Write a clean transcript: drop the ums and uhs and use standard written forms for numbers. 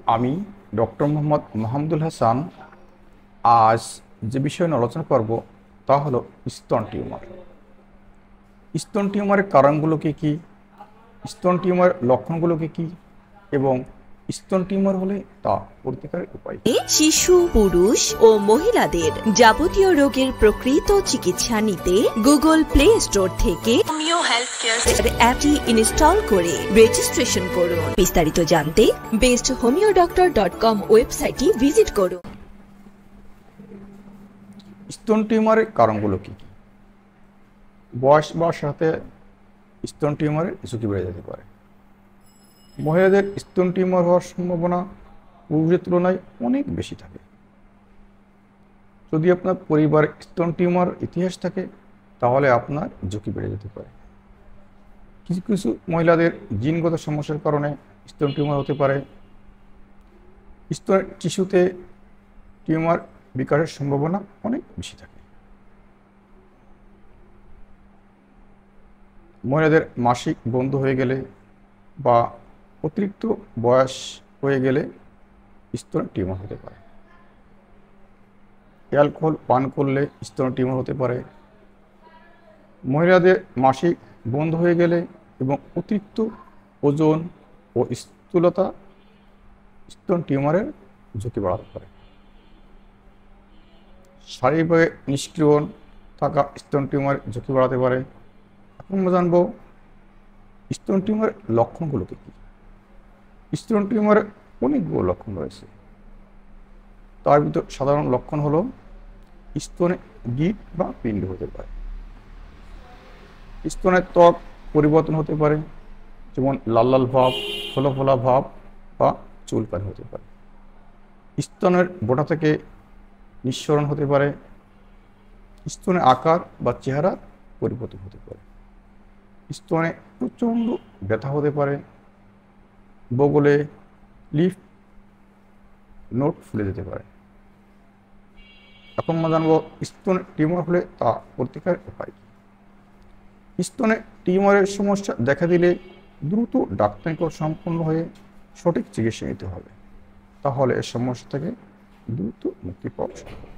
আমি ডক্টর মোহাম্মদ মাহমুদুল হাসান আজ যে বিষয় নিয়ে আলোচনা করব তা হলো স্তন টিউমার। স্তন টিউমারের কারণগুলো কী কী, স্তন টিউমার লক্ষণগুলো কী কী এবং স্তন টিউমার হলে তা প্রতিকারের উপায়। শিশু, পুরুষ ও মহিলাদের যাবতীয় রোগের প্রকৃত চিকিৎসা নিতে গুগল প্লে স্টোর থেকে হোমিও হেলথ কেয়ার অ্যাপটি ইনস্টল করে রেজিস্ট্রেশন করুন। বিস্তারিত জানতে besthomeodoctor.com ওয়েবসাইটটি ভিজিট করুন। স্তন টিউমারের কারণগুলো কী কী? বয়স বা সাথে স্তন টিউমারের ঝুঁকি বেড়ে যেতে পারে। মহিলাদের স্তন টিউমার হওয়ার সম্ভাবনা পুরুষের তুলনায় অনেক বেশি থাকে। যদি আপনার পরিবারে স্তন টিউমার ইতিহাস থাকে তাহলে আপনার ঝুঁকি বেড়ে যেতে পারে। কিছু কিছু মহিলাদের জিনগত সমস্যার কারণে স্তন টিউমার হতে পারে। স্তনের টিস্যুতে টিউমার বিকাশের সম্ভাবনা অনেক বেশি থাকে। মহিলাদের মাসিক বন্ধ হয়ে গেলে বা অতিরিক্ত বয়স হয়ে গেলে স্তনের টিউমার হতে পারে। অ্যালকোহল পান করলে স্তনের টিউমার হতে পারে। মহিলাদের মাসিক বন্ধ হয়ে গেলে এবং অতিরিক্ত ওজন ও স্থূলতা স্তন টিউমারের ঝুঁকি বাড়াতে পারে। শারীরিকভাবে নিষ্ক্রিয় থাকা স্তন টিউমার ঝুঁকি বাড়াতে পারে। এখন আমরা জানব স্তন টিউমার লক্ষণগুলো কী কী। স্তন টিউমারের অনেকগুলো লক্ষণ রয়েছে। তার ভিতর সাধারণ লক্ষণ হলো স্তনে গিঁট বা পিণ্ড হতে পারে। স্তনের ত্বক পরিবর্তন হতে পারে, যেমন লাল লাল ভাব, ফোলা ফোলা ভাব বা চুলকানি হতে পারে। স্তনের বোঁটা থেকে নিঃসরণ হতে পারে। স্তনের আকার বা চেহারা পরিবর্তন হতে পারে। স্তনে প্রচণ্ড ব্যথা হতে পারে। বগলে লিফ নোট ফুলে যেতে পারে। এখন আমরা জানবো স্তনে টিউমার হলে তা প্রতিকারের উপায়। স্তনে টিউমারের সমস্যা দেখা দিলে দ্রুত ডাক্তারি সম্পন্ন হয়ে সঠিক চিকিৎসা নিতে হবে, তাহলে এর সমস্যা থেকে দ্রুত মুক্তি পাওয়া সম্ভব।